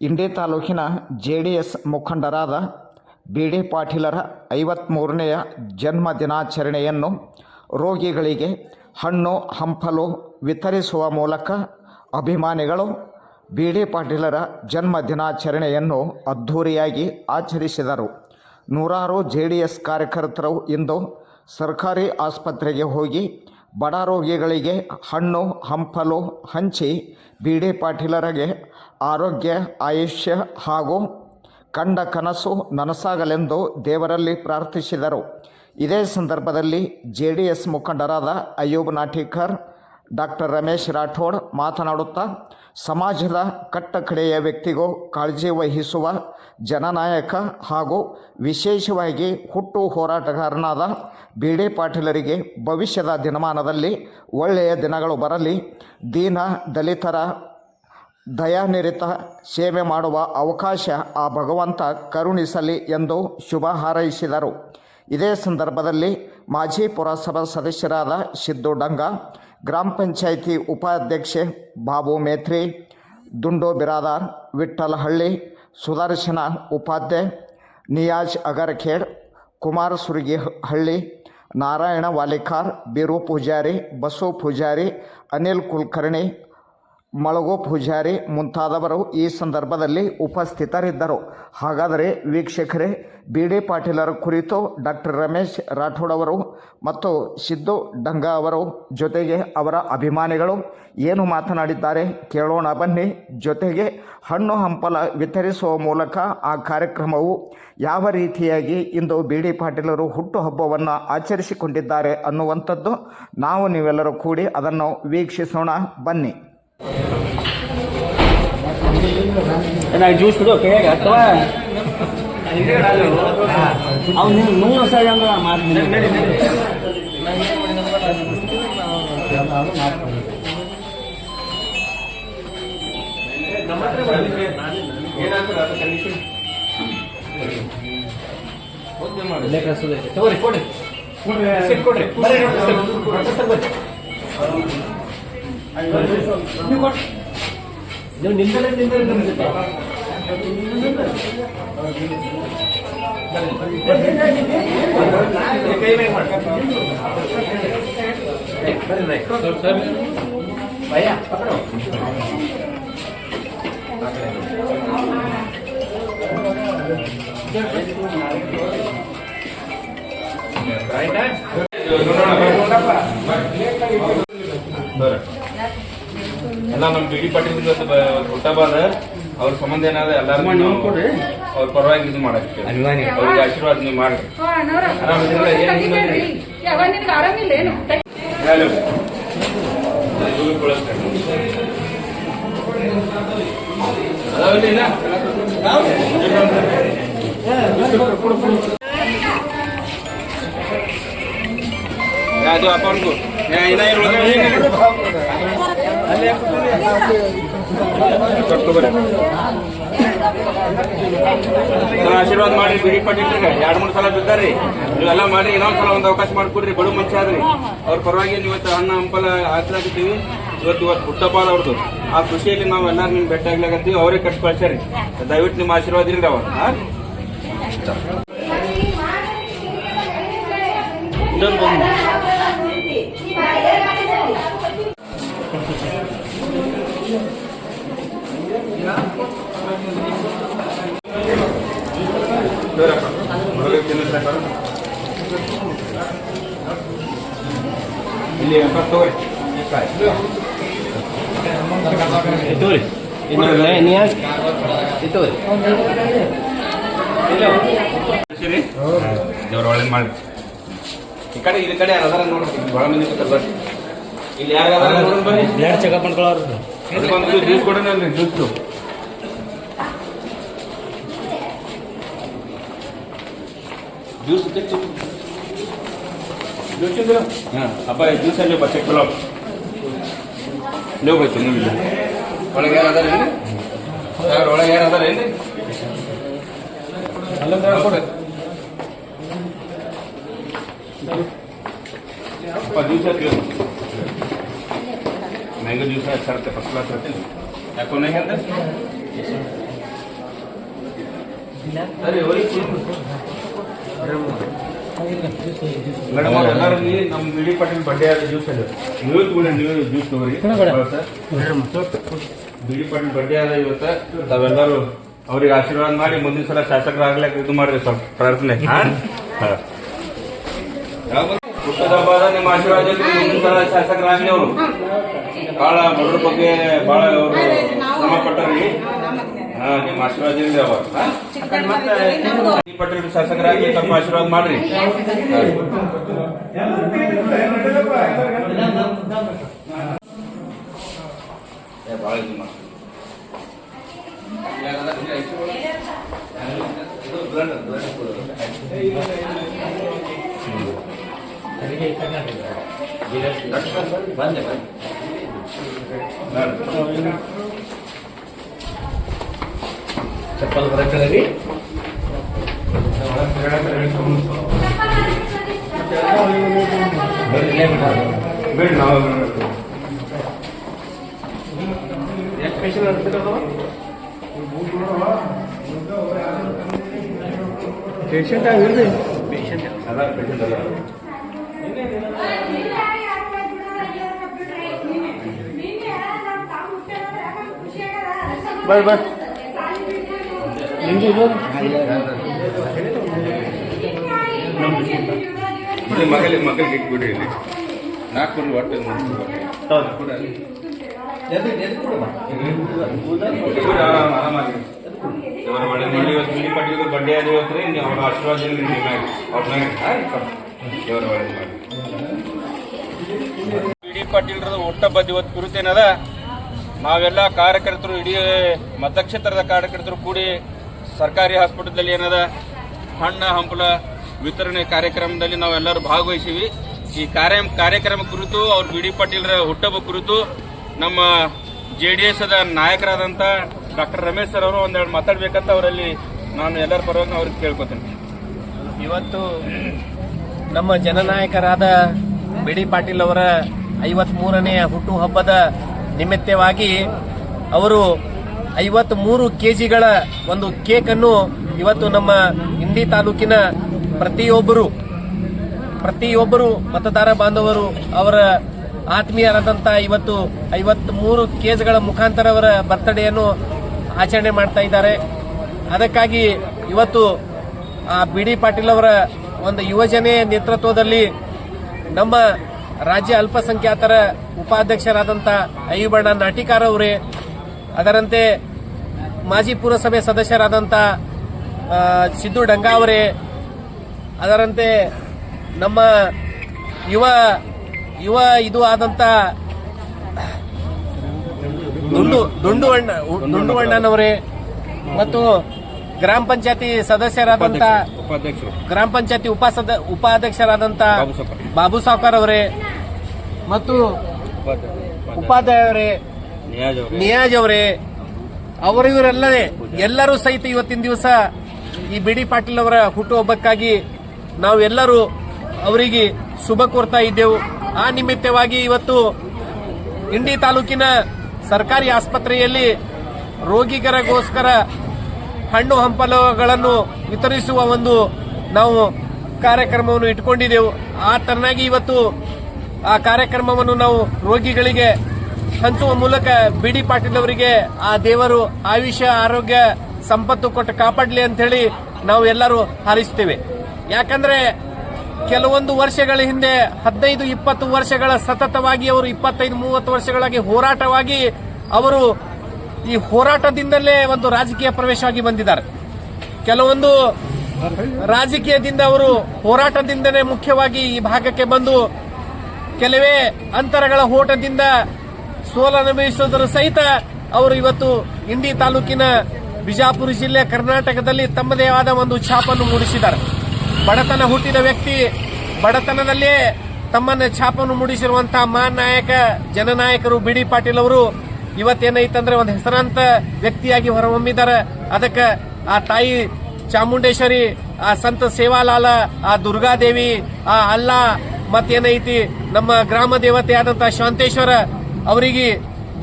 ಇಂಡಿ ತಾಲೂಕಿನ JDS ಮುಖಂಡರಾದ BD ಪಾಟೀಲರ 53ನೆಯ ಜನ್ಮ ದಿನಾಚರಣೆಯನ್ನು ರೋಗಿಗಳಿಗೆ ಹಣ್ಣು ಹಂಪಲು ವಿತರಿಸುವ ಮೂಲಕ ಅಭಿಮಾನಿಗಳು BD ಪಾಟೀಲರ ಜನ್ಮ ದಿನಾಚರಣೆಯನ್ನು ಅದ್ಧೂರಿಯಾಗಿ ಆಚರಿಸಿದರು. ನೂರಾರು JDS ಕಾರ್ಯಕರ್ತರು ಇಂದು ಸರ್ಕಾರಿ ಆಸ್ಪತ್ರೆಗೆ ಹೋಗಿ ಬಡ ರೋಗಿಗಳಿಗೆ ಹಣ್ಣು ಹಂಪಲು ಹಂಚಿ BD ಪಾಟೀಲರಿಗೆ ಆರೋಗ್ಯ ಆಯುಷ್ಯ ಹಾಗೂ ಕಂಡ ಕನಸು ನನಸಾಗಲೆಂದು ದೇವರಲ್ಲಿ ಪ್ರಾರ್ಥಿಸಿದರು. ಇದೇ ಸಂದರ್ಭದಲ್ಲಿ JDS ಮುಖಂಡರಾದ ಅಯ್ಯೂಬ್ ನಾಟಿಕರ್, ಡಾಕ್ಟರ್ ರಮೇಶ್ ರಾಠೋಡ್ ಮಾತನಾಡುತ್ತಾ, ಸಮಾಜದ ಕಟ್ಟಕಡೆಯ ವ್ಯಕ್ತಿಗೂ ಕಾಳಜಿ ವಹಿಸುವ ಜನನಾಯಕ ಹಾಗೂ ವಿಶೇಷವಾಗಿ ಹುಟ್ಟು ಹೋರಾಟಗಾರನಾದ BD ಪಾಟೀಲರಿಗೆ ಭವಿಷ್ಯದ ದಿನಮಾನದಲ್ಲಿ ಒಳ್ಳೆಯ ದಿನಗಳು ಬರಲಿ, ದೀನ ದಲಿತರ ದಯಾನಿರತ ಸೇವೆ ಮಾಡುವ ಅವಕಾಶ ಆ ಭಗವಂತ ಕರುಣಿಸಲಿ ಎಂದು ಶುಭ ಹಾರೈಸಿದರು. ಇದೇ ಸಂದರ್ಭದಲ್ಲಿ ಮಾಜಿ ಪುರಸಭಾ ಸದಸ್ಯರಾದ ಸಿದ್ದು ಡಂಗ, ಗ್ರಾಮ ಪಂಚಾಯಿತಿ ಉಪಾಧ್ಯಕ್ಷೆ ಬಾಬು ಮೇತ್ರಿ, ದುಂಡು ಬಿರಾದಾರ್, ವಿಠ್ಠಲ ಹಳ್ಳಿ, ಸುದರ್ಶನ ಉಪಾಧ್ಯಾಯ, ನಿಯಾಜ್ ಅಗರಖೇಡ್, ಕುಮಾರ್ ಸುರಗಿಹಳ್ಳಿ, ನಾರಾಯಣ ವಾಲಿಕಾರ್, ಬೀರು ಪೂಜಾರಿ, ಬಸು ಪೂಜಾರಿ, ಅನಿಲ್ ಕುಲಕರ್ಣಿ, ಮಳಗು ಪೂಜಾರಿ ಮುಂತಾದವರು ಈ ಸಂದರ್ಭದಲ್ಲಿ ಉಪಸ್ಥಿತರಿದ್ದರು. ಹಾಗಾದರೆ ವೀಕ್ಷಕರೇ, BD ಪಾಟೀಲರ ಕುರಿತು ಡಾಕ್ಟರ್ ರಮೇಶ್ ರಾಠೋಡ್ ಅವರು ಮತ್ತು ಸಿದ್ದು ಡಂಗ ಅವರು ಜೊತೆಗೆ ಅವರ ಅಭಿಮಾನಿಗಳು ಏನು ಮಾತನಾಡಿದ್ದಾರೆ ಕೇಳೋಣ ಬನ್ನಿ. ಜೊತೆಗೆ ಹಣ್ಣು ಹಂಪಲ ವಿತರಿಸುವ ಮೂಲಕ ಆ ಕಾರ್ಯಕ್ರಮವು ಯಾವ ರೀತಿಯಾಗಿ ಇಂದು BD ಪಾಟೀಲರು ಹುಟ್ಟುಹಬ್ಬವನ್ನು ಆಚರಿಸಿಕೊಂಡಿದ್ದಾರೆ ಅನ್ನುವಂಥದ್ದು ನಾವು ನೀವೆಲ್ಲರೂ ಕೂಡಿ ಅದನ್ನು ವೀಕ್ಷಿಸೋಣ ಬನ್ನಿ. ಜ್ಯೂಸ್ ಬಿಡೋಕೆ ಅಥವಾ ಅವ್ನು ನೂರು ಸರಿ ಅಂದ್ರೆ ಮಾಡ್ತೀನಿ. ನೀವು ನಿಂದಲೇ ಎಲ್ಲ ನಮ್ಮ BD ಪಾಟೀಲ್ ಹುಟ್ಟಬಾದ ಅವ್ರ ಸಂಬಂಧ ಏನಾದ್ರೆ ಎಲ್ಲಾರು ಅವ್ರ ಪರವಾಗಿ ಇದು ಮಾಡಕ್ಕೆ ಅವ್ರಿಗೆ ಆಶೀರ್ವಾದ ನೀವು ಮಾಡಿ. ಅದು ಅಪ್ಪನಿಗೂ ಆಶೀರ್ವಾದ ಮಾಡಿ BD ಪಾಟೀಲ್ರಿಗೆ 2-3 ಸಲ ಬಿದ್ದಾರಿ. ನೀವೆಲ್ಲ ಮಾಡಿ ಇನ್ನೊಂದ್ಸಲ ಒಂದು ಅವಕಾಶ ಮಾಡಿಕೊಡ್ರಿ. ಬಡು ಮನುಷ್ಯ ಆದ್ರಿ, ಅವ್ರ ಪರವಾಗಿ ಇವತ್ತು ಹಣ್ಣು ಹಂಪಲ ಹಾಕ್ಲಾಕತ್ತೀವಿ. ಇವತ್ತು ಹುಟ್ಟಪ್ಪ ಅವ್ರದ್ದು ಆ ಖುಷಿಯಲ್ಲಿ ನಾವು ಎಲ್ಲಾರು ನಿಮ್ಗೆ ಭೇಟಿ ಆಗ್ಲಾಕತ್ತೀವಿ. ಅವರೇ ಕಟ್ಟಿ ಕಳ್ಸ್ಯಾರಿ. ದಯವಿಟ್ಟು ನಿಮ್ಮ ಆಶೀರ್ವಾದ ಇರ್ರಿ. ಅವ ಇಲ್ಲಿ ದೇವ್ರ ಒಳ್ಳೆ ಮಾಡಿ. ಈ ಕಡೆ ಇಲ್ಲಿ ಕಡೆ ಯಾರು ನೋಡ್ರಿ, ಬಹಳ ಮಂದಿ ಬರ್ರಿ. ಇಲ್ಲಿ ಯಾರು ಬರ್ರಿ, ಬ್ಲಡ್ ಚೆಕಪ್ ಮಾಡ್ಕೊಳ್ಳೋರು. ಜ್ಯೂಸ್ ಕೊಡೋಣಲ್ರಿ, ಜ್ಯೂಸ್ ಜ್ಯೂಸ್ ಜ್ಯೂಸ್ ಹಾಂ ಅಪ್ಪ ಜ್ಯೂಸಲ್ಲಿ ಬಚ್ಚೆ ಕೊಲೋ ನೀವು ಬಚ್ಚು. ನೀವು ಒಳಗೆ ಯಾರು ಅದಾರ ಏನ್ರಿ? ಒಳಗೆ ಯಾರು ಅದಾರ ಏನ್ರಿ? ಅಲ್ಲ ಕೊಡ್ರಿ ಅಪ್ಪ ಜ್ಯೂಸ್ ಹಾಕಿ. मैंगो जूस है सर के फर्स्ट क्लास रहते हैं। कौन है अंदर ಮೇಡಮ್ ಎಲ್ಲರೂ ನಮ್ಮ ಬಿಡಿ ಪಾಟೀಲ್ ಬಡ್ಡೆ ಆದ ಜ್ಯೂಸ್ ಅಲ್ಲಿ ನೀವು ತಗೊಂಡು ನೀವು ಜ್ಯೂಸ್ ತಗೋರಿ ಬಿಡಿ ಪಾಟೀಲ್ ಬಡ್ಡೆ ಆದ ಇವತ್ತು ತಾವೆಲ್ಲರೂ ಅವ್ರಿಗೆ ಆಶೀರ್ವಾದ ಮಾಡಿ ಮುಂದಿನ ಸಲ ಶಾಸಕರಾಗ್ಲಿಕ್ಕೆ ಇದು ಮಾಡ್ರಿ ಸ್ವಲ್ಪ ಪ್ರಾರ್ಥನೆ. ಹುಟ್ಟದ ಹಬ್ಬದ ನಿಮ್ಮ ಆಶೀರ್ವಾದ ಮುಂದಿನ ಸಲ ಶಾಸಕರಾಗ್ಲಿ ಅವರು ಬಹಳ ಬಡವ್ರ ಬಗ್ಗೆ ಬಹಳ ಅವರು ಶ್ರಮ ಪಟ್ಟರಿ. ನಿಮ್ಮ ಆಶೀರ್ವಾದ ಇರಲಿ ಅವ ಪಟ್ಟಣ ಶಾಸಕರಾಗಿ ತಮ್ಮ ಆಶೀರ್ವಾದ ಮಾಡ್ರಿ. ಬಹಳ ಇದು ಮಾಡಿ ಬಂದೆ ಚಪ್ಪಲ್ ಬರಕರಿ ಬೇಡ ನಾವು ಪೇಷಂಟ್ ಆಗಿರ್ರಿ ಪೇಷಂಟ್ ಅದ ಪೇಷಂಟ್ ಅದ ಬರ್ ಬರ್ ಮಕ್ಕಳಿಗೆ ಇಟ್ಬಿಡ್ರಿ ಇಲ್ಲಿ ನಾಲ್ಕು ಒಟ್ಟು ಬಿಡಿ ಪಾಟೀಲ್ ಬಡ್ಡೆ ಆದ ಇವತ್ತು ರೀ ಅವ್ರ ಆಶೀರ್ವಾದ ಬಿಡಿ ಪಾಟೀಲ್ರದ ಹುಟ್ಟಹಬ್ಬದ ಇವತ್ತು ಕುರಿತೇನದ ನಾವೆಲ್ಲ ಕಾರ್ಯಕರ್ತರು ಇಡೀ ಮತಕ್ಷೇತ್ರದ ಕಾರ್ಯಕರ್ತರು ಕೂಡಿ ಸರ್ಕಾರಿ ಹಾಸ್ಪಿಟಲ್ದಲ್ಲಿ ಏನದ ಹಣ್ಣ ಹಂಪಲ ವಿತರಣೆ ಕಾರ್ಯಕ್ರಮದಲ್ಲಿ ನಾವೆಲ್ಲರೂ ಭಾಗವಹಿಸಿವಿ. ಈ ಕಾರ್ಯಕ್ರಮ ಕುರಿತು ಅವ್ರ ಬಿಡಿ ಪಾಟೀಲ್ರ ಹುಟ್ಟಹಬ್ಬ ಕುರಿತು ನಮ್ಮ JDS ನಾಯಕರಾದಂಥ ಡಾಕ್ಟರ್ ರಮೇಶ್ ಸರ್ ಅವರು ಒಂದೆರಡು ಮಾತಾಡ್ಬೇಕಂತ ಅವರಲ್ಲಿ ನಾನು ಎಲ್ಲರ ಪರವಾಗಿ ಅವ್ರಿಗೆ ಕೇಳ್ಕೊತೇನೆ. ಇವತ್ತು ನಮ್ಮ ಜನನಾಯಕರಾದ ಬಿಡಿ ಪಾಟೀಲ್ ಅವರ 53ನೇ ಹುಟ್ಟುಹಬ್ಬದ ನಿಮಿತ್ತವಾಗಿ ಅವರು 53 ಕೆಜಿಗಳ ಒಂದು ಕೇಕ್ ಅನ್ನು ಇವತ್ತು ನಮ್ಮ ಇಂಡಿ ತಾಲೂಕಿನ ಪ್ರತಿಯೊಬ್ಬರು ಮತದಾರ ಬಾಂಧವರು ಅವರ ಆತ್ಮೀಯರಾದಂಥ ಇವತ್ತು 53 ಕೇಜ್ಗಳ ಮುಖಾಂತರ ಅವರ ಬರ್ತ್ಡೇಯನ್ನು ಆಚರಣೆ ಮಾಡ್ತಾ ಇದ್ದಾರೆ. ಅದಕ್ಕಾಗಿ ಇವತ್ತು ಆ ಬಿಡಿ ಪಾಟೀಲ್ ಅವರ ಒಂದು ಯುವಜನೆ ನೇತೃತ್ವದಲ್ಲಿ ನಮ್ಮ ರಾಜ್ಯ ಅಲ್ಪಸಂಖ್ಯಾತರ ಉಪಾಧ್ಯಕ್ಷರಾದಂಥ ಅಯ್ಯೂಬಣ್ಣ ನಾಟಿಕಾರ ಅವರೇ, ಅದರಂತೆ ಮಾಜಿ ಪುರಸಭೆ ಸದಸ್ಯರಾದಂಥ ಸಿದ್ದು ಡಂಗಾ ಅವರೇ, ಅದರಂತೆ ನಮ್ಮ ಯುವ ಇದು ಆದಂಥ ದುಂಡು ಅಣ್ಣನವರೇ ಮತ್ತು ಗ್ರಾಮ ಪಂಚಾಯತಿ ಸದಸ್ಯರಾದಂಥ ಗ್ರಾಮ ಪಂಚಾಯತಿ ಉಪಾಧ್ಯಕ್ಷರಾದಂಥ ಬಾಬು ಸಾವ್ಕಾರ್ ಅವರೇ ಮತ್ತು ಉಪಾಧ್ಯಾಯವರೇ ನಿಯಾಜ್ ಅವರೇ, ಅವರಿವರೆಲ್ಲರೇ ಎಲ್ಲರೂ ಸಹಿತ ಇವತ್ತಿನ ದಿವಸ ಈ ಬಿಡಿ ಪಾಟೀಲ್ ಅವರ ಹುಟ್ಟುಹಬ್ಬಕ್ಕಾಗಿ ನಾವೆಲ್ಲರೂ ಅವರಿಗೆ ಶುಭ ಕೋರ್ತಾ ಇದ್ದೆವು. ಆ ನಿಮಿತ್ತವಾಗಿ ಇವತ್ತು ಇಂಡಿ ತಾಲೂಕಿನ ಸರ್ಕಾರಿ ಆಸ್ಪತ್ರೆಯಲ್ಲಿ ರೋಗಿಗರಿಗೋಸ್ಕರ ಹಣ್ಣು ಹಂಪಲುಗಳನ್ನು ವಿತರಿಸುವ ಒಂದು ನಾವು ಕಾರ್ಯಕ್ರಮವನ್ನು ಇಟ್ಕೊಂಡಿದ್ದೆವು. ಆ ತರನಾಗಿ ಇವತ್ತು ಆ ಕಾರ್ಯಕ್ರಮವನ್ನು ನಾವು ರೋಗಿಗಳಿಗೆ ಹಂಚುವ ಮೂಲಕ ಬಿಡಿ ಪಾಟೀಲ್ ಅವರಿಗೆ ಆ ದೇವರು ಆಯುಷ್ಯ ಆರೋಗ್ಯ ಸಂಪತ್ತು ಕೊಟ್ಟು ಕಾಪಾಡಲಿ ಅಂತ ಹೇಳಿ ನಾವು ಎಲ್ಲರೂ ಹಾರೈಸುತ್ತೇವೆ. ಯಾಕಂದ್ರೆ ಕೆಲವೊಂದು ವರ್ಷಗಳ ಹಿಂದೆ 15-20 ವರ್ಷಗಳ ಸತತವಾಗಿ ಅವರು 25-30 ವರ್ಷಗಳಾಗಿ ಹೋರಾಟವಾಗಿ ಅವರು ಈ ಹೋರಾಟದಿಂದಲೇ ಒಂದು ರಾಜಕೀಯ ಪ್ರವೇಶವಾಗಿ ಬಂದಿದ್ದಾರೆ. ಕೆಲವೊಂದು ರಾಜಕೀಯದಿಂದ ಅವರು ಹೋರಾಟದಿಂದಲೇ ಮುಖ್ಯವಾಗಿ ಈ ಭಾಗಕ್ಕೆ ಬಂದು ಕೆಲವೇ ಅಂತರಗಳ ಓಟದಿಂದ ಸೋಲನುಭವಿಸುವುದರ ಸಹಿತ ಅವರು ಇವತ್ತು ಇಂಡಿ ತಾಲೂಕಿನ ಬಿಜಾಪುರ ಜಿಲ್ಲೆ ಕರ್ನಾಟಕದಲ್ಲಿ ತಮ್ಮದೇ ಆದ ಒಂದು ಛಾಪನ್ನು ಮೂಡಿಸಿದ್ದಾರೆ. ಬಡತನ ಹುಟ್ಟಿದ ವ್ಯಕ್ತಿ ಬಡತನದಲ್ಲೇ ತಮ್ಮನ್ನ ಛಾಪನ್ನು ಮೂಡಿಸಿರುವಂತಹ ಮಹಾನ್ ನಾಯಕ ಜನನಾಯಕರು ಬಿಡಿ ಪಾಟೀಲ್ ಅವರು ಇವತ್ತೇನೈತಂದ್ರೆ ಒಂದು ಹೆಸರಾಂತ ವ್ಯಕ್ತಿಯಾಗಿ ಹೊರಹೊಮ್ಮಿದ್ದಾರೆ. ಅದಕ್ಕೆ ಆ ತಾಯಿ ಚಾಮುಂಡೇಶ್ವರಿ, ಆ ಸಂತ ಸೇವಾಲಾಲ, ಆ ದುರ್ಗಾದೇವಿ, ಆ ಅಲ್ಲಾ ಮತ್ತೇನೈತಿ ನಮ್ಮ ಗ್ರಾಮ ದೇವತೆ ಆದಂತಹ ಶಾಂತೇಶ್ವರ ಅವರಿಗೆ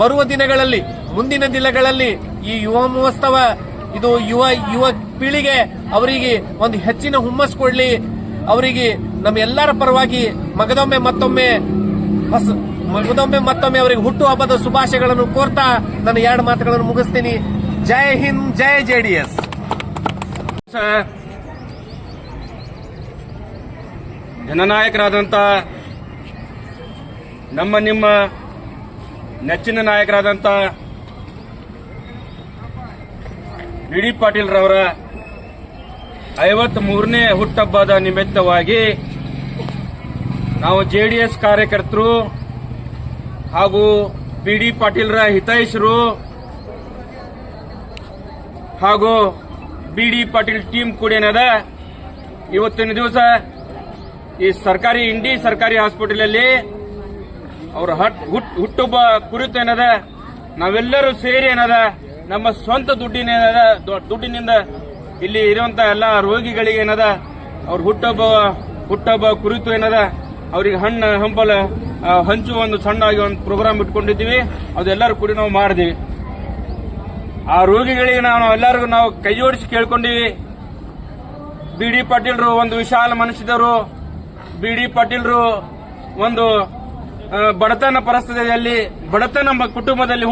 ಬರುವ ದಿನಗಳಲ್ಲಿ ಮುಂದಿನ ದಿನಗಳಲ್ಲಿ ಈ ಯುವ ಮಹೋತ್ಸವ ಇದು ಯುವ ಪೀಳಿಗೆ ಅವರಿಗೆ ಒಂದು ಹೆಚ್ಚಿನ ಹುಮ್ಮಸ್ ಕೊಡ್ಲಿ. ಅವರಿಗೆ ನಮ್ಮ ಎಲ್ಲರ ಪರವಾಗಿ ಮಗದೊಮ್ಮೆ ಮತ್ತೊಮ್ಮೆ ಅವರಿಗೆ ಹುಟ್ಟುಹಬ್ಬದ ಶುಭಾಶಯಗಳನ್ನು ಕೋರ್ತಾ ನಾನು 2 ಮಾತುಗಳನ್ನು ಮುಗಿಸ್ತೀನಿ. ಜೈ ಹಿಂದ್, ಜೈ JDS. ಜನನಾಯಕರಾದಂತ ನಿಮ್ಮ ನೆಚ್ಚಿನ ನಾಯಕರಾದಂತ BD ಪಾಟೀಲ್ ರವರ 53ನೇ ಹುಟ್ಟುಹಬ್ಬದ ನಿಮಿತ್ತವಾಗಿ ನಾವು JDS ಕಾರ್ಯಕರ್ತರು ಹಾಗೂ BD ಪಾಟೀಲ್ರ ಹಿತೈಷಿಗಳು ಹಾಗೂ BD ಪಾಟೀಲ್ ಟೀಮ್ ಕೂಡ ಏನದ ಇವತ್ತಿನ ದಿವಸ ಈ ಸರ್ಕಾರಿ ಹಾಸ್ಪಿಟಲ್ ಅಲ್ಲಿ ಅವರ ಹುಟ್ಟುಹಬ್ಬ ಕುರಿತು ಏನದ ನಾವೆಲ್ಲರೂ ಸೇರಿ ಏನದ ನಮ್ಮ ಸ್ವಂತ ದುಡ್ಡಿನಿಂದ ಇಲ್ಲಿ ಇರುವಂತ ಎಲ್ಲಾ ರೋಗಿಗಳಿಗೆ ಏನದ ಅವ್ರ ಹುಟ್ಟುಹಬ್ಬ ಕುರಿತು ಏನದ ಅವ್ರಿಗೆ ಹಣ್ಣು ಹಂಪಲ ಹಂಚುವ ಒಂದು ಸಣ್ಣಾಗಿ ಒಂದು ಪ್ರೋಗ್ರಾಮ್ ಇಟ್ಕೊಂಡಿದ್ದೀವಿ. ಅದೆಲ್ಲರೂ ಕೂಡ ನಾವು ಮಾಡಿದೀವಿ. ಆ ರೋಗಿಗಳಿಗೆ ಎಲ್ಲರಿಗೂ ನಾವು ಕೈ ಜೋಡಿಸಿ ಕೇಳ್ಕೊಂಡಿವಿ. BD ಪಾಟೀಲ್ರು ಒಂದು ವಿಶಾಲ ಮನಸ್ಸಿದವರು. BD ಪಾಟೀಲ್ರು ಒಂದು ಬಡತನ ಪರಿಸ್ಥಿತಿಯಲ್ಲಿ ನಮ್ಮ ಕುಟುಂಬದಲ್ಲಿ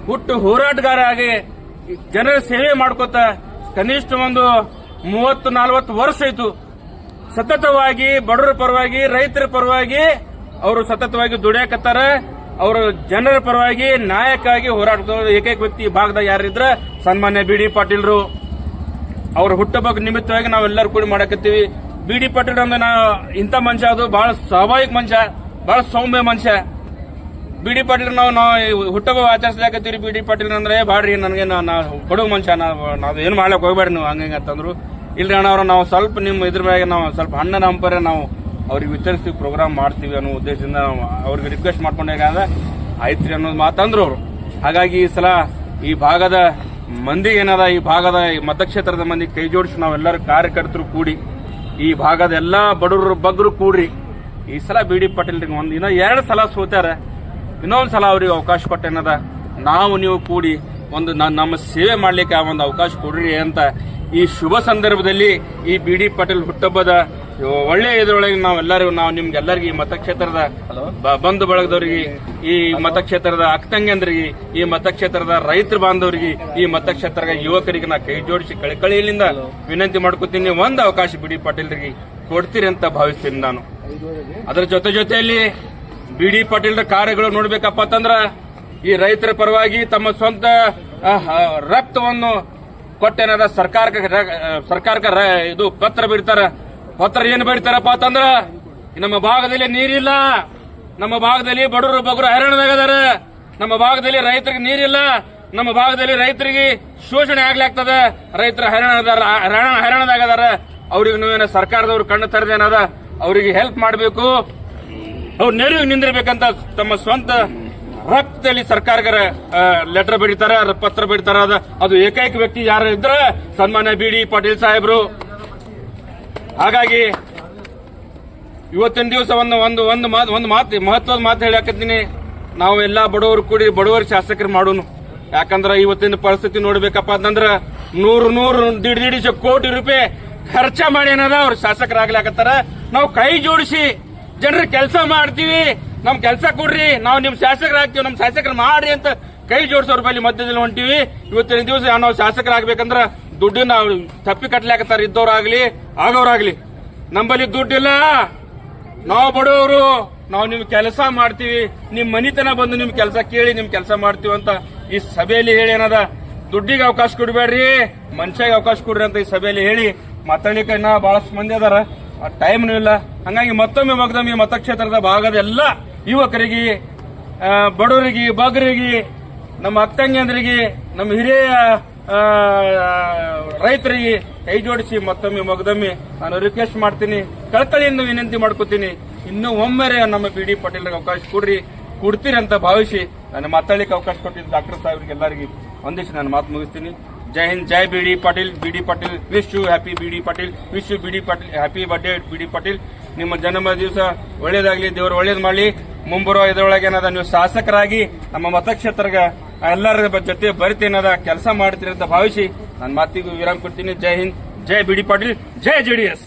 ಹುಟ್ಟು ಹೋರಾಟಗಾರ ಆಗಿ ಜನರ ಸೇವೆ ಮಾಡ್ಕೋತ ಕನಿಷ್ಠ ಒಂದು 30-40 ವರ್ಷ ಆಯ್ತು. ಸತತವಾಗಿ ಬಡವರ ಪರವಾಗಿ, ರೈತರ ಪರವಾಗಿ ಅವರು ಸತತವಾಗಿ ದುಡಿಯಾಕತ್ತಾರ. ಅವರು ಜನರ ಪರವಾಗಿ ನಾಯಕ ಆಗಿ ಹೋರಾಟದ ಏಕೈಕ ವ್ಯಕ್ತಿ ಭಾಗದಾಗ ಯಾರಿದ್ರ ಸನ್ಮಾನ್ಯ BD ಪಾಟೀಲ್ರು. ಅವ್ರ ಹುಟ್ಟುಹಬ್ಬ ನಿಮಿತ್ತವಾಗಿ ನಾವೆಲ್ಲರೂ ಕೂಡ ಮಾಡಕತ್ತೀವಿ. BD ಪಾಟೀಲ್ ಅಂದ್ರೆ ಇಂಥ ಮನುಷ್ಯ, ಅದು ಬಹಳ ಸ್ವಾಭಾವಿಕ ಮನುಷ್ಯ, ಬಹಳ ಸೌಮ್ಯ ಮನುಷ್ಯ. BD ಪಾಟೀಲ್ ನಾವು ಹುಟ್ಟುಹಬ್ಬ ಆಚರಿಸ್ಲಾಕತ್ತೀವಿ. BD ಪಾಟೀಲ್ ಅಂದ್ರೆ ಬಾಡ್ರಿ ನನಗೆ ಬಡವ ಮನುಷ್ಯ, ನಾವು ಏನು ಮಾಡ್ಲಕ್ ಹೋಗ್ಬೇಡ್ರಿ ನೀವು ಹಂಗ ಅಂತಂದ್ರು. ಇಲ್ರಿ ಅಣ್ಣ, ನಾವು ಸ್ವಲ್ಪ ನಿಮ್ಮ ಇದ್ರ ಮ್ಯಾಗ ನಾವು ಸ್ವಲ್ಪ ಹಣ್ಣನ ಹಂಪರೆ ನಾವು ಅವ್ರಿಗೆ ವಿತರಿಸ್ತೀವಿ, ಪ್ರೋಗ್ರಾಮ್ ಮಾಡ್ತೀವಿ ಅನ್ನೋ ಉದ್ದೇಶದಿಂದ ಅವ್ರಿಗೆ ರಿಕ್ವೆಸ್ಟ್ ಮಾಡ್ಕೊಂಡಾಗ ಆಯ್ತ್ರಿ ಅನ್ನೋದು ಮಾತಂದ್ರು ಅವರು. ಹಾಗಾಗಿ ಈ ಸಲ ಈ ಭಾಗದ ಮಂದಿ ಏನದ, ಈ ಭಾಗದ ಮತಕ್ಷೇತ್ರದ ಮಂದಿ ಕೈ ಜೋಡಿಸಿ ನಾವೆಲ್ಲರೂ ಕಾರ್ಯಕರ್ತರು ಕೂಡಿ ಈ ಭಾಗದ ಎಲ್ಲಾ ಬಡವರು ಬಗ್ಗರು ಕೂಡ್ರಿ ಈ ಸಲ BD ಪಾಟೀಲ್ರಿಗೆ ಇನ್ನೂ 2 ಸಲ ಸೋತ್ಯಾರ. ಇನ್ನೊಂದು ಸಲ ಅವ್ರಿಗೆ ಅವಕಾಶ ಕೊಟ್ಟೇನದ, ನಾವು ನೀವು ಕೂಡಿ ಒಂದು ನಮ್ಮ ಸೇವೆ ಮಾಡ್ಲಿಕ್ಕೆ ಒಂದು ಅವಕಾಶ ಕೊಡ್ರಿ ಅಂತ ಈ ಶುಭ ಸಂದರ್ಭದಲ್ಲಿ ಈ BD ಪಾಟೀಲ್ ಹುಟ್ಟುಹಬ್ಬದ ಒಳ್ಳೆ ಇದರೊಳಗೆ ನಾವು ನಿಮ್ಗೆಲ್ಲರಿಗೆ ಈ ಮತಕ್ಷೇತ್ರದ ಬಂಧು ಬಳಗದವರಿಗೆ, ಈ ಮತಕ್ಷೇತ್ರದ ಅಕ್ಕತಂಗಿಯಂದ್ರಿಗೆ, ಈ ಮತಕ್ಷೇತ್ರದ ರೈತರ ಬಾಂಧವರಿಗೆ, ಈ ಮತಕ್ಷೇತ್ರದ ಯುವಕರಿಗೆ ನಾ ಕೈ ಜೋಡಿಸಿ ಕಳಿಕಳಿಯಿಂದ ವಿನಂತಿ ಮಾಡ್ಕೊತೀನಿ, ಒಂದು ಅವಕಾಶ BD ಪಾಟೀಲ್ರಿಗೆ ಕೊಡ್ತೀರಿ ಅಂತ ಭಾವಿಸ್ತೀನಿ ನಾನು. ಅದರ ಜೊತೆಯಲ್ಲಿ BD ಪಾಟೀಲ್ರ ಕಾರ್ಯಗಳು ನೋಡ್ಬೇಕಪ್ಪ ಅಂತಂದ್ರ ಈ ರೈತರ ಪರವಾಗಿ ತಮ್ಮ ಸ್ವಂತ ರಕ್ತವನ್ನು ಕೊಟ್ಟೇನದ ಸರ್ಕಾರಕ್ಕೆ ಇದು ಪತ್ರ ಬಿಡ್ತಾರ. ಪತ್ರ ಏನು ಬಿಡ್ತಾರಪ್ಪ ಅಂತಂದ್ರ ನಮ್ಮ ಭಾಗದಲ್ಲಿ ನೀರಿಲ್ಲ, ನಮ್ಮ ಭಾಗದಲ್ಲಿ ಬಡವರು ಬಗ್ಗರು ಹೈರಾಣದಾಗದಾರ, ನಮ್ಮ ಭಾಗದಲ್ಲಿ ರೈತರಿಗೆ ನೀರಿಲ್ಲ, ನಮ್ಮ ಭಾಗದಲ್ಲಿ ರೈತರಿಗೆ ಶೋಷಣೆ ಆಗ್ಲಾಗ್ತದ, ರೈತರ ಹೈರಾಣದಾಗದಾರ. ಅವ್ರಿಗೆ ನೀವೇನ ಸರ್ಕಾರದವ್ರು ಕಣ್ಣು ತರದೇನದ, ಅವರಿಗೆ ಹೆಲ್ಪ್ ಮಾಡಬೇಕು, ಅವ್ರು ನೆರವಿಗೆ ನಿಂದಿರ್ಬೇಕಂತ ತಮ್ಮ ಸ್ವಂತ ರಕ್ತದಲ್ಲಿ ಸರ್ಕಾರಕ್ಕೆ ಲೆಟರ್ ಬರೀತಾರ, ಪತ್ರ ಬರೀತಾರ. ಅದು ಏಕೈಕ ವ್ಯಕ್ತಿ ಯಾರು ಇದ್ರ ಸನ್ಮಾನ್ಯ BD ಪಾಟೀಲ್ ಸಾಹೇಬ್ರು. ಹಾಗಾಗಿ ಇವತ್ತಿನ ದಿವಸ ಒಂದು ಮಹತ್ವದ ಮಾತು ಹೇಳಕತ್ತೀನಿ. ನಾವು ಎಲ್ಲಾ ಬಡವರು ಕೂಡಿ ಬಡವರ ಶಾಸಕರು ಮಾಡೋನು. ಯಾಕಂದ್ರ ಇವತ್ತಿನ ಪರಿಸ್ಥಿತಿ ನೋಡ್ಬೇಕಪ್ಪ ಅಂತಂದ್ರ 100-150 ಕೋಟಿ ರೂಪಾಯಿ ಖರ್ಚ ಮಾಡಿ ಏನದ ಅವ್ರ ಶಾಸಕರಾಗ್ಲಾಕತ್ತಾರ. ನಾವು ಕೈ ಜೋಡಿಸಿ ಜನರ ಕೆಲಸ ಮಾಡ್ತೀವಿ, ನಮ್ ಕೆಲಸ ಕೊಡ್ರಿ, ನಾವು ನಿಮ್ ಶಾಸಕರಾಗ್ತೀವಿ, ನಮ್ ಶಾಸಕರು ಮಾಡ್ರಿ ಅಂತ ಕೈ ಜೋಡಿಸೋರ್ ಬಳಿ ಮಧ್ಯದಲ್ಲಿ ಹೊಂಟಿವಿ. ಇವತ್ತಿನ ದಿವಸ ನಾವು ಶಾಸಕರಾಗಬೇಕಂದ್ರ ದುಡ್ಡನ್ನ ತಪ್ಪಿ ಕಟ್ಲಾಕತ್ತಾರ, ಇದ್ದವ್ರಾಗ್ಲಿ ಆಗೋರಾಗ್ಲಿ. ನಂಬಲ್ಲಿ ದುಡ್ಡಿಲ್ಲ, ನಾವು ಬಡವರು, ನಾವು ನಿಮ್ ಕೆಲಸ ಮಾಡ್ತೀವಿ, ನಿಮ್ ಮನಿತನ ಬಂದು ನಿಮ್ ಕೆಲಸ ಕೇಳಿ ನಿಮ್ ಕೆಲಸ ಮಾಡ್ತೀವಿ ಅಂತ ಈ ಸಭೆಯಲ್ಲಿ ಹೇಳಿ ಏನದ, ದುಡ್ಡಿಗೆ ಅವಕಾಶ ಕೊಡ್ಬೇಡ್ರಿ, ಮನುಷ್ಯಗೆ ಅವಕಾಶ ಕೊಡ್ರಿ ಅಂತ ಈ ಸಭೆಯಲ್ಲಿ ಹೇಳಿ ಮಾತಾಡ್ಲಿಕ್ಕೆ ಇನ್ನ ಬಹಳಷ್ಟು ಮಂದಿ ಅದಾರ, ಟೈಮ್ನೂ ಇಲ್ಲ. ಹಂಗಾಗಿ ಮತ್ತೊಮ್ಮೆ ಮತಕ್ಷೇತ್ರದ ಭಾಗದ ಎಲ್ಲ ಯುವಕರಿಗೆ, ಬಡವರಿಗೆ, ಬಗ್ಗರಿಗೆ, ನಮ್ಮ ಅಕ್ಕಂಗಿಯಂದ್ರಿಗೆ, ನಮ್ಮ ಹಿರಿಯ ರೈತರಿಗೆ ಕೈ ಜೋಡಿಸಿ ಮತ್ತೊಮ್ಮೆ ನಾನು ರಿಕ್ವೆಸ್ಟ್ ಮಾಡ್ತೀನಿ, ಕಳಕಳಿಯಿಂದ ವಿನಂತಿ ಮಾಡ್ಕೋತೀನಿ. ಇನ್ನೂ ಒಮ್ಮೆರೆ ನಮ್ಮ BD ಪಾಟೀಲ್ರಿಗೆ ಅವಕಾಶ ಕೊಡ್ತೀರಿ ಅಂತ ಭಾವಿಸಿ ನಾನು ಮಾತಾಡ್ಲಿಕ್ಕೆ ಅವಕಾಶ ಕೊಟ್ಟಿದ್ದು ಡಾಕ್ಟರ್ ಸಾಹೇಬ್ರಿಗೆ ಎಲ್ಲರಿಗೆ ಒಂದಿಷ್ಟು ನಾನು ಮಾತು ಮುಗಿಸ್ತೀನಿ. ಜೈ ಹಿಂದ್, ಜೈ BD Patil. BD Patil wish you happy BD Patil, wish you BD Patil happy birthday BD Patil. ನಿಮ್ಮ ಜನ್ಮ ದಿವಸ ಒಳ್ಳೇದಾಗ್ಲಿ, ದೇವರು ಒಳ್ಳೇದ್ ಮಾಡಲಿ. ಮುಂಬರುವ ಇದರೊಳಗೆ ಏನದ ನೀವು ಶಾಸಕರಾಗಿ ನಮ್ಮ ಮತಕ್ಷೇತ್ರಕ್ಕೆ ಎಲ್ಲರ ಜೊತೆ ಬರಿತೇನದ ಕೆಲಸ ಮಾಡ್ತೀನಿ ಅಂತ ಭಾವಿಸಿ ನನ್ನ ಮಾತಿಗೂ ವಿರಾಮ ಕೊಡ್ತೀನಿ. ಜೈ ಹಿಂದ್, ಜೈ ಬಿ ಡಿ ಪಾಟೀಲ್, ಜೈ JDS.